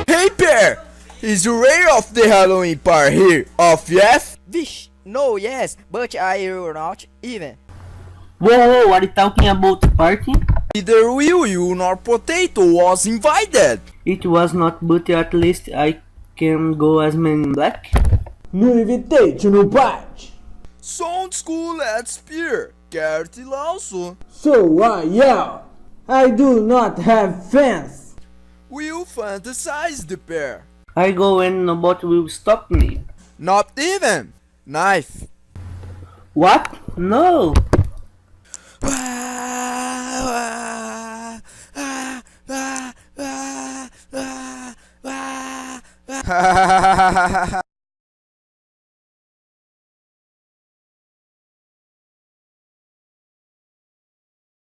Hey Pear! Is you aware of the Halloween party here of Jeff? Vish, no, yes, but I will not even. Whoa, are you talking about the party? Neither will you nor Potato was invited. It was not, but at least I can go as Men in Black. No invitation no party. Sounds cool at Spear. Quer te lanço. So I yell. I do not have fans. Will fantasize the pair. I go and nobody will stop me. Not even. Knife. What? No!